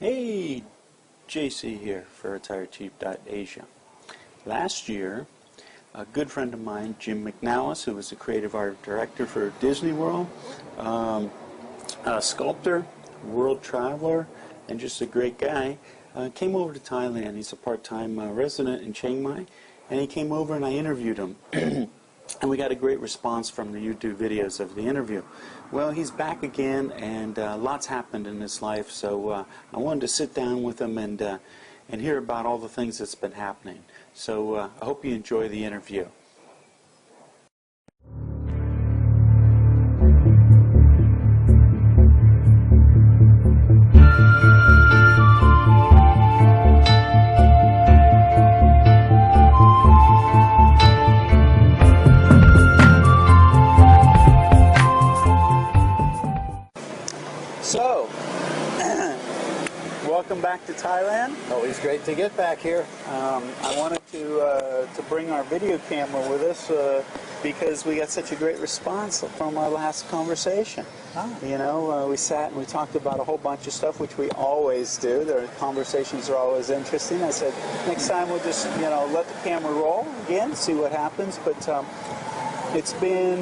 Hey, JC here for retirecheap.asia. Last year, a good friend of mine, Jim McNalis, who was the creative art director for Disney World, a sculptor, world traveler, and just a great guy, came over to Thailand. He's a part-time resident in Chiang Mai, and he came over and I interviewed him. And we got a great response from the YouTube videos of the interview. Well, he's back again, and lots happened in his life, so I wanted to sit down with him and hear about all the things that's been happening. So I hope you enjoy the interview. So, welcome back to Thailand. Always great to get back here. I wanted to bring our video camera with us because we got such a great response from our last conversation. You know, we sat and we talked about a whole bunch of stuff, which we always do. Their conversations are always interesting. I said, next time we'll just, you know, let the camera roll again, see what happens. But it's been,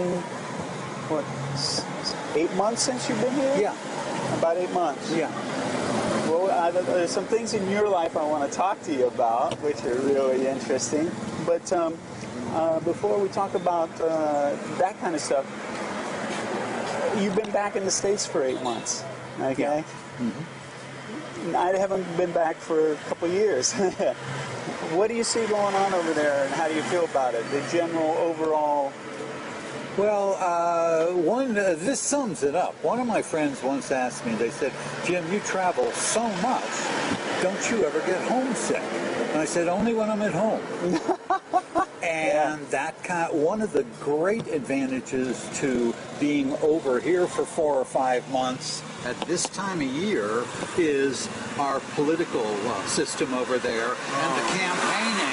what, 8 months since you've been here? Yeah. About 8 months. Yeah. Well, there's some things in your life I want to talk to you about, which are really interesting. But before we talk about that kind of stuff, you've been back in the States for 8 months, okay? Yeah. Mm-hmm. I haven't been back for a couple of years. What do you see going on over there, and how do you feel about it? The general overall. Well, this sums it up. One of my friends once asked me, they said, Jim, you travel so much, don't you ever get homesick? And I said, only when I'm at home. And one of the great advantages to being over here for 4 or 5 months at this time of year is our political system over there and the campaigning.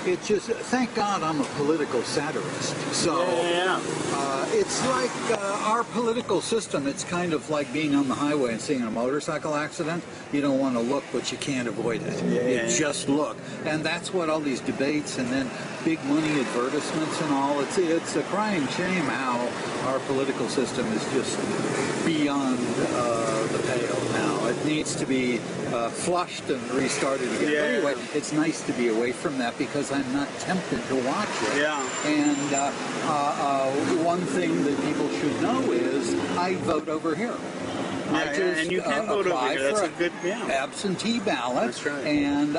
It just, thank God I'm a political satirist. So it's like our political system, it's kind of like being on the highway and seeing a motorcycle accident. You don't want to look, but you can't avoid it. Just look. And that's what all these debates and then big money advertisements and all, it's a crying shame how our political system is just beyond the pale now. It needs to be flushed and restarted again. But anyway, it's nice to be away from that because I'm not tempted to watch it. And one thing that people should know is I vote over here. I just and you can vote over here. That's a good absentee ballot. That's right. And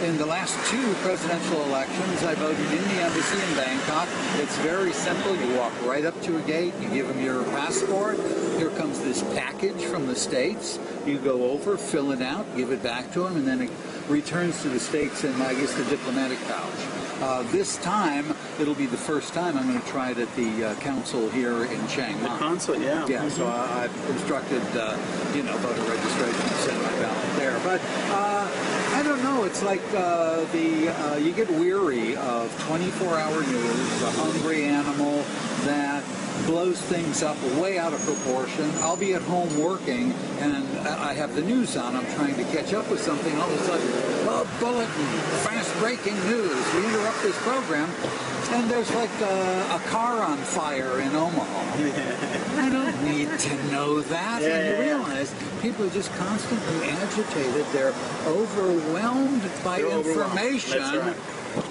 in the last 2 presidential elections, I voted in the embassy in Bangkok. It's very simple. You walk right up to a gate. You give them your passport. Here comes this package from the States. You go over, fill it out, give it back to them, and then it returns to the States in, I guess, the diplomatic pouch. This time, it'll be the first time I'm going to try it at the council here in Chiang Mai. The consulate, yeah. Yeah, so I've instructed, voter registration to send my ballot there. But I don't know, it's like you get weary of 24-hour news, a hungry animal that blows things up way out of proportion. I'll be at home working, and I have the news on. I'm trying to catch up with something. All of a sudden, bulletin, fast-breaking news. We interrupt this program, and there's like a car on fire in Omaha. I don't need to know that. And you realize people are just constantly agitated. They're overwhelmed by information. That's right.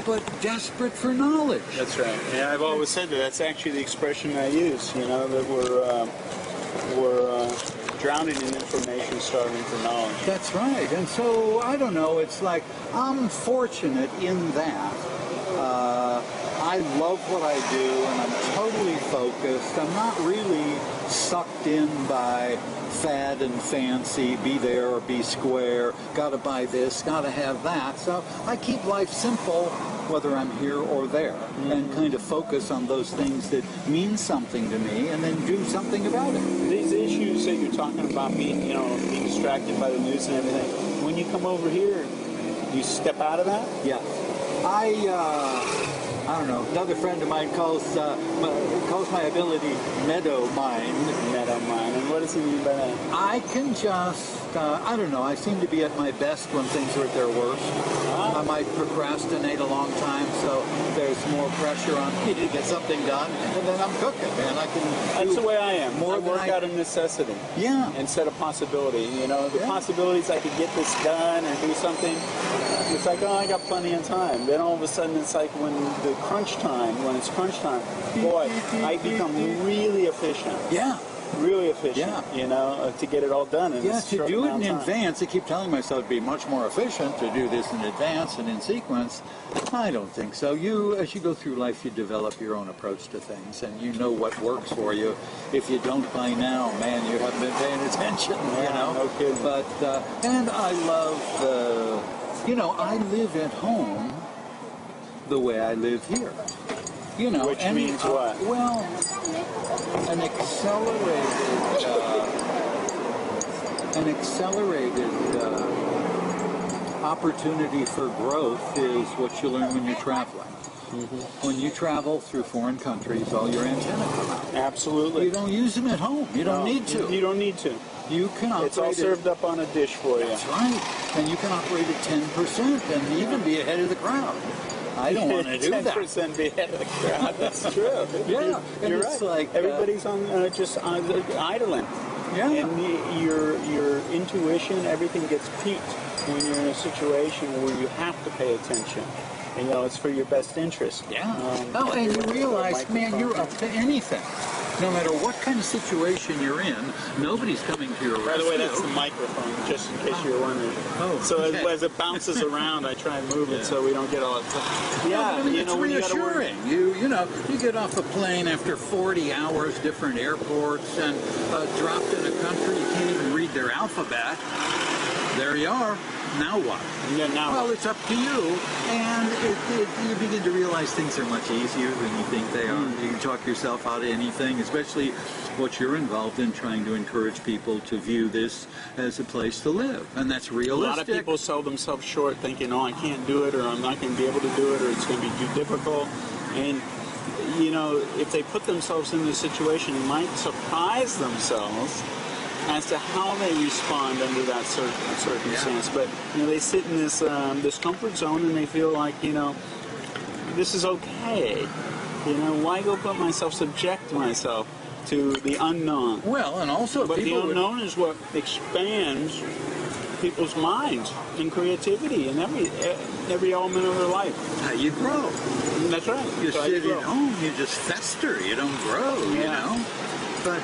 But desperate for knowledge. That's right. Yeah, I've always said that. That's actually the expression I use. You know, that we're drowning in information, starving for knowledge. That's right. And so I don't know. It's like I'm fortunate in that. I love what I do, and I'm totally focused. I'm not really sucked in by fad and fancy, be there or be square, gotta buy this, gotta have that. So I keep life simple, whether I'm here or there, and kind of focus on those things that mean something to me, and then do something about it. These issues that you're talking about, being distracted by the news and everything, when you come over here, you step out of that? Yeah. I don't know. Another friend of mine calls my ability meadow mind. Meadow mind. And what does he mean by that? I can just I don't know. I seem to be at my best when things are at their worst. I might procrastinate a long time, so there's more pressure on me to get something done, and then I'm cooking, man. I can. That's the way I am. More I work out of necessity. Yeah. Instead of possibility. You know, the possibilities I could get this done or do something. It's like, oh, I got plenty of time. Then all of a sudden, it's like when the crunch time, when it's crunch time, boy, I become really efficient. Yeah. Really efficient, you know, to get it all done. Yeah, to do it in advance. I keep telling myself it'd be much more efficient to do this in advance and in sequence. I don't think so. As you go through life, you develop your own approach to things, and you know what works for you. If you don't by now, man, you haven't been paying attention, you know. No kidding. But, and I love, you know, I live at home the way I live here. You know, which means what? Well, an accelerated opportunity for growth is what you learn when you're traveling. Mm-hmm. When you travel through foreign countries, all your antennae come out. Absolutely. You don't use them at home. You don't need to. You don't need to. You can operate. It's all served up on a dish for you. That's right. And you can operate at 10% and even be ahead of the crowd. I don't want to do that. 10% be ahead of the crowd. That's true. Yeah, you're right. Like everybody's on just idling. Yeah. And your intuition, everything gets peaked when you're in a situation where you have to pay attention. And, you know, it's for your best interest. Yeah. And you realize, man, you're up to anything. No matter what kind of situation you're in, nobody's coming to your rescue. By the way, that's the microphone, just in case you're wondering. Oh, so okay. as it bounces around, I try and move it so we don't get all that. Yeah, I mean, you know, it's reassuring. You know, you get off a plane after 40 hours, different airports, and dropped in a country you can't even read their alphabet. There you are. Now what? Yeah, now well, it's up to you, and you begin to realize things are much easier than you think they are. You can talk yourself out of anything, especially what you're involved in, trying to encourage people to view this as a place to live, and that's realistic. A lot of people sell themselves short thinking, oh, I can't do it, or I'm not going to be able to do it, or it's going to be too difficult. And, you know, if they put themselves in this situation, they might surprise themselves as to how they respond under that circumstance. Yeah. But, you know, they sit in this this comfort zone and they feel like, you know, this is okay. You know, why go subject myself to the unknown? Well, and also but the unknown is what expands people's minds and creativity in every element of their life. How you grow. That's right. You sit at home, you just fester, you don't grow, you know. But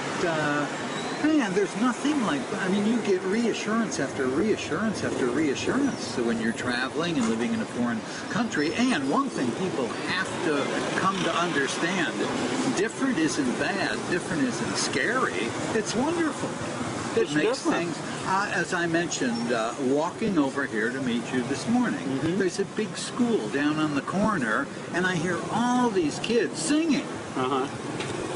man, there's nothing like that. I mean, you get reassurance after reassurance after reassurance. So when you're traveling and living in a foreign country, and one thing people have to come to understand, different isn't bad, different isn't scary, it's wonderful. It makes things, as I mentioned, walking over here to meet you this morning, there's a big school down on the corner, and I hear all these kids singing.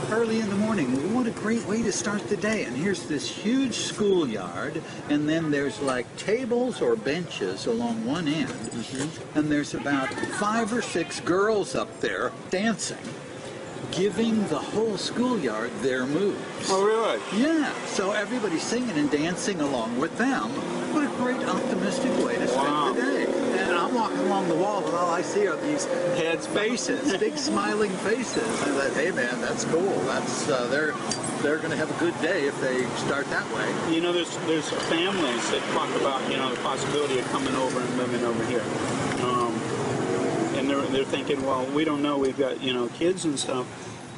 Early in the morning. What a great way to start the day. And here's this huge schoolyard, and then there's like tables or benches along one end, and there's about 5 or 6 girls up there dancing, giving the whole schoolyard their moves. Oh, really? Yeah. So everybody's singing and dancing along with them. What a great optimistic way to spend the day. And I'm walking along the wall, and all I see are these heads, faces, big smiling faces. And I thought, hey man, that's cool. That's they're going to have a good day if they start that way. You know, there's families that talk about, you know, the possibility of coming over and living over here. And they're thinking, well, we don't know. We've got, you know, kids and stuff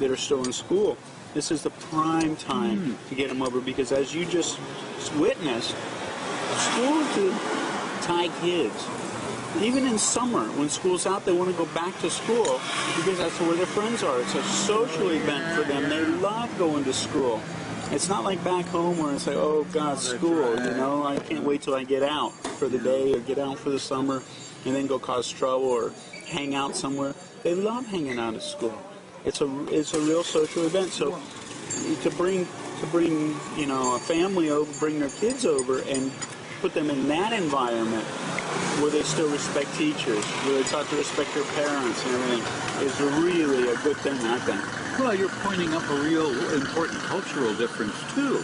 that are still in school. This is the prime time to get them over, because as you just witnessed, school to Thai kids. Even in summer, when school's out, they want to go back to school because that's where their friends are. It's a social event for them. They love going to school. It's not like back home where it's like, oh, God, school, you know, I can't wait till I get out for the day or get out for the summer and then go cause trouble or hang out somewhere. They love hanging out at school. It's a real social event. So to bring you know, a family over, bring their kids over and put them in that environment where they still respect teachers, where they taught to respect their parents and everything, is really a good thing, I think. Well, you're pointing up a real important cultural difference, too.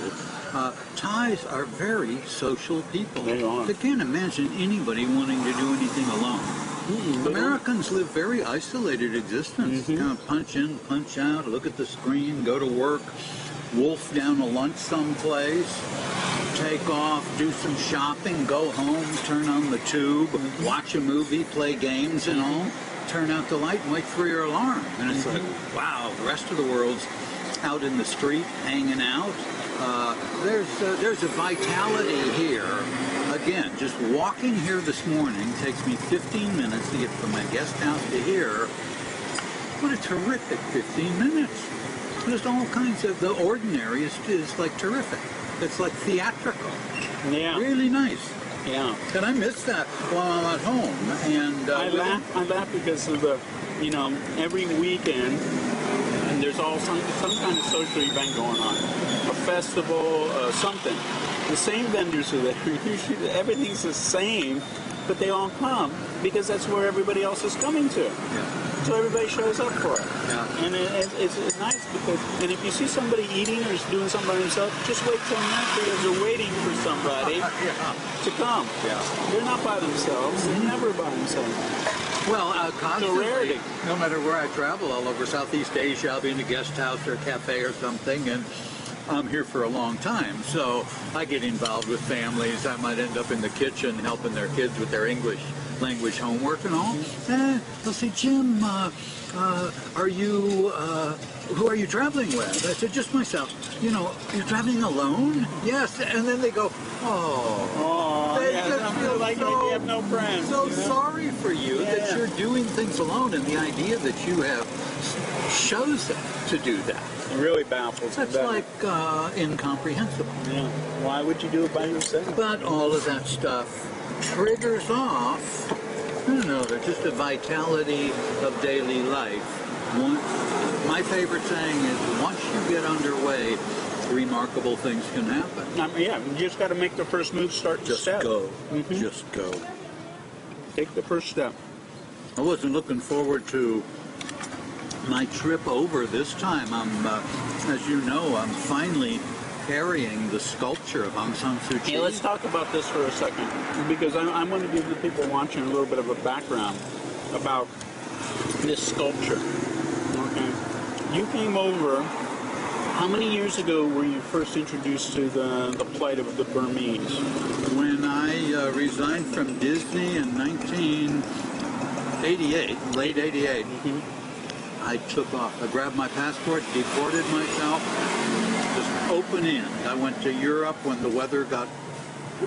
Thais are very social people. They are. They can't imagine anybody wanting to do anything alone. Americans live very isolated existence. Kind of punch in, punch out, look at the screen, go to work, wolf down a lunch someplace, take off, do some shopping, go home, turn on the tube, watch a movie, play games and all, turn out the light and wait for your alarm. And it's like, wow, the rest of the world's out in the street, hanging out. There's a vitality here. Again, just walking here this morning takes me 15 minutes to get from my guest house to here. What a terrific 15 minutes. Just all kinds of, the ordinary is like terrific. It's like theatrical. Yeah. Really nice. Yeah. And I miss that while I'm at home. And I laugh because of the, every weekend, and there's all some kind of social event going on. A festival, something. The same vendors are there. Usually everything's the same, but they all come because that's where everybody else is coming to. Yeah. So everybody shows up for it. Yeah. And it's nice because, and if you see somebody eating or doing something by themselves, just wait till next because they're waiting for somebody to come. Yeah. They're not by themselves. They're never by themselves. Well, constantly, rarity. no matter where I travel all over Southeast Asia, I'll be in a guest house or a cafe or something, and I'm here for a long time. So I get involved with families. I might end up in the kitchen helping their kids with their English language homework and all. They'll say, Jim, who are you traveling with? I said, just myself. You're traveling alone? Yes. And then they go, oh. They just feel like you have no friends. So sorry for you that you're doing things alone, and the idea that you have chosen to do that. It really baffles me. That's like incomprehensible. Yeah. Why would you do it by yourself? But all of that stuff triggers off, just a vitality of daily life. My favorite saying is, once you get underway, remarkable things can happen. You just got to make the first move, start to step. Just go. Take the first step. I wasn't looking forward to my trip over this time. As you know, I'm finally carrying the sculpture of Aung San Suu Kyi. Hey, let's talk about this for a second, because I'm going to give the people watching a little bit of a background about this sculpture. Okay, you came over. How many years ago were you first introduced to the plight of the Burmese? When I resigned from Disney in 1988, late 88. I took off. I grabbed my passport, deported myself, just open end. I went to Europe when the weather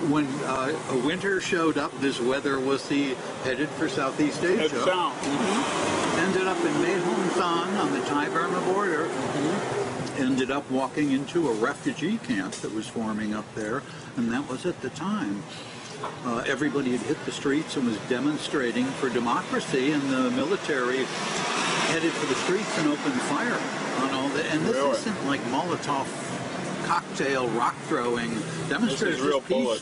when a winter showed up. This weather was headed for Southeast Asia. Ended up in Mae Hong Son on the Thai-Burma border. Ended up walking into a refugee camp that was forming up there, and that was at the time. Everybody had hit the streets and was demonstrating for democracy, and the military headed for the streets and opened fire on all that. And this isn't like Molotov cocktail rock throwing demonstration. This is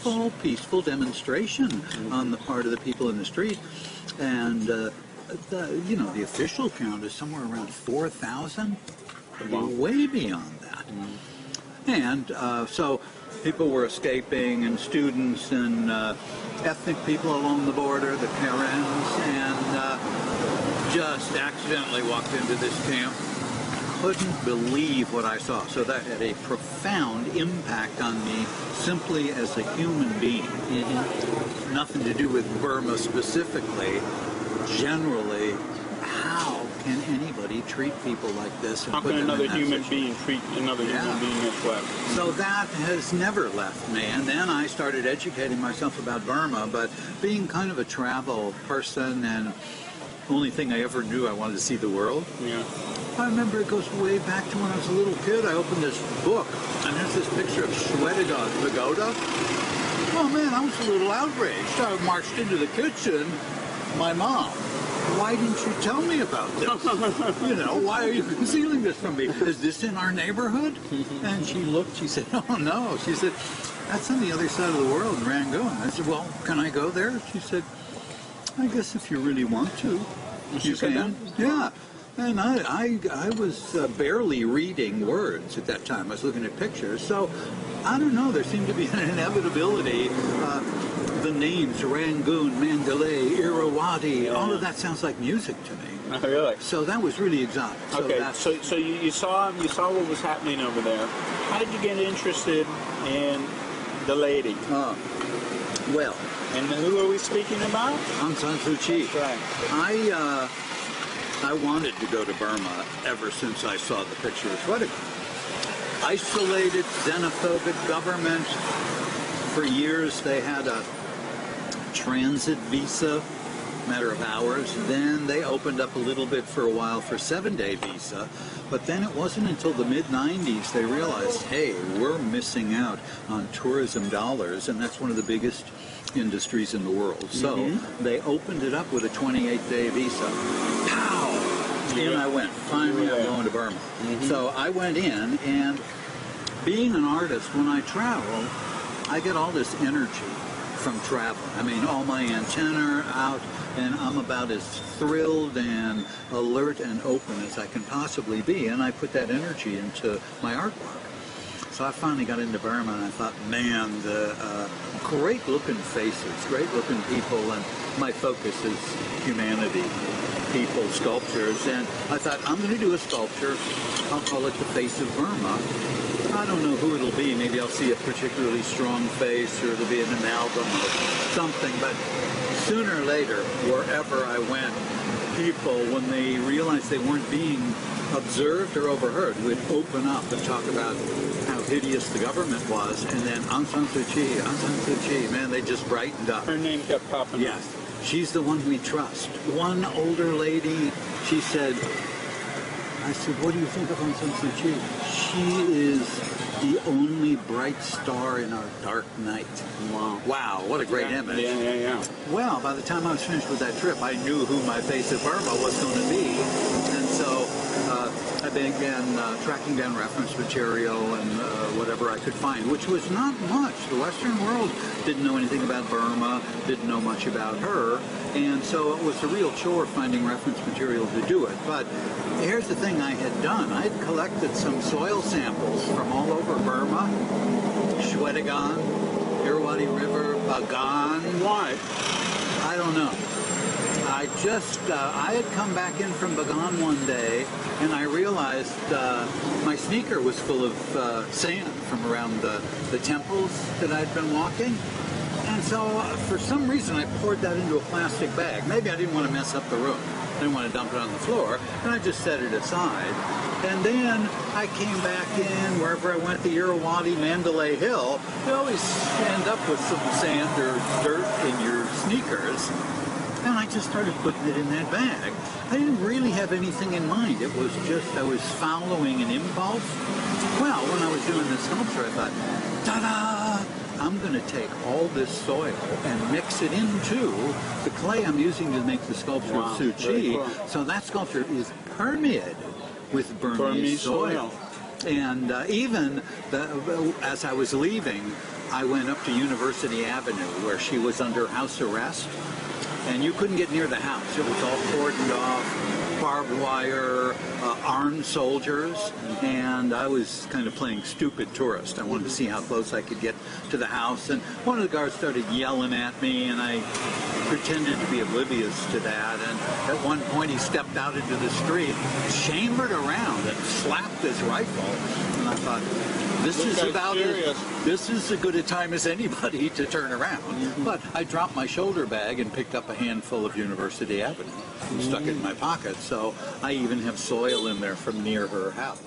real peaceful demonstration on the part of the people in the street. And the official count is somewhere around 4,000. Way beyond that. And so people were escaping, and students and ethnic people along the border, the Karens, and just accidentally walked into this camp. Couldn't believe what I saw. So that had a profound impact on me simply as a human being. Nothing to do with Burma specifically. Generally, how can anybody treat people like this? And how can another human being treat another human being this way? So that has never left me. And then I started educating myself about Burma, but being kind of a travel person, and the only thing I ever knew, I wanted to see the world. Yeah. I remember it goes way back to when I was a little kid. I opened this book, and there's this picture of Shwedagon Pagoda. Oh man, I was a little outraged. I marched into the kitchen. My mom, why didn't you tell me about this? Why are you concealing this from me? Is this in our neighborhood? And she looked, she said, oh no. She said, that's on the other side of the world in Rangoon. I said, well, can I go there? She said, I guess if you really want to, you can. Yeah. And I was barely reading words at that time. I was looking at pictures. So, I don't know, there seemed to be an inevitability. The names, Rangoon, Mandalay, Irrawaddy, all of that sounds like music to me. Oh, really? So that was really exotic. Okay, so you saw what was happening over there. How did you get interested in the lady? Well. And who are we speaking about? Aung San Suu Kyi. That's right. I wanted to go to Burma ever since I saw the pictures. What a isolated, xenophobic government. For years they had a transit visa, matter of hours. Then they opened up a little bit for a while for 7-day visa. But then it wasn't until the mid-90s they realized, hey, we're missing out on tourism dollars, and that's one of the biggest industries in the world. So they opened it up with a 28-day visa. Pow! In I went. Finally, I'm going to Burma. So I went in, and being an artist, when I travel, I get all this energy from traveling. I mean, all my antennae are out, and I'm about as thrilled and alert and open as I can possibly be, and I put that energy into my artwork. So I finally got into Burma, and I thought, man, the great-looking faces, great-looking people, and my focus is humanity, people, sculptures, and I thought, I'm going to do a sculpture. I'll call it The Face of Burma. I don't know who it'll be. Maybe I'll see a particularly strong face, or it'll be in an album or something, but sooner or later, wherever I went, people, when they realized they weren't being observed or overheard, would open up and talk about how hideous the government was, and then Aung San Suu Kyi, man, they just brightened up. Her name kept popping up. Yes. She's the one we trust. One older lady, she said, I said, what do you think of Aung San Suu Kyi? She is the only bright star in our dark night. Wow. Wow, what a great image. Yeah. Well, by the time I was finished with that trip, I knew who my Face of Burma was going to be. And so I began tracking down reference material and whatever I could find, which was not much. The Western world didn't know anything about Burma, didn't know much about her, and so it was a real chore finding reference material to do it. But here's the thing I had done. I had collected some soil samples from all over Burma, Shwedagon, Irrawaddy River, Bagan. Why? I don't know. I had come back in from Bagan one day, and I realized my sneaker was full of sand from around the temples that I'd been walking. And so, for some reason, I poured that into a plastic bag. Maybe I didn't want to mess up the room. I didn't want to dump it on the floor, and I just set it aside. And then I came back in, wherever I went, the Irrawaddy, Mandalay Hill. You always end up with some sand or dirt in your sneakers. And I just started putting it in that bag. I didn't really have anything in mind. It was just, I was following an impulse. Well, when I was doing this sculpture, I thought, ta-da! I'm going to take all this soil and mix it into the clay I'm using to make the sculpture of Suu Kyi. Cool. So that sculpture is permeated with Burmese soil. And even as I was leaving, I went up to University Avenue, where she was under house arrest. And you couldn't get near the house. It was all cordoned off, barbed wire, armed soldiers, and I was kind of playing stupid tourist. I wanted to see how close I could get to the house, and one of the guards started yelling at me, and I pretended to be oblivious to that, and at one point he stepped out into the street, chambered around, and slapped his rifle, and I thought, this is as good a time as anybody to turn around. But I dropped my shoulder bag and picked up a handful of University Avenue and stuck it in my pocket. So I even have soil in there from near her house.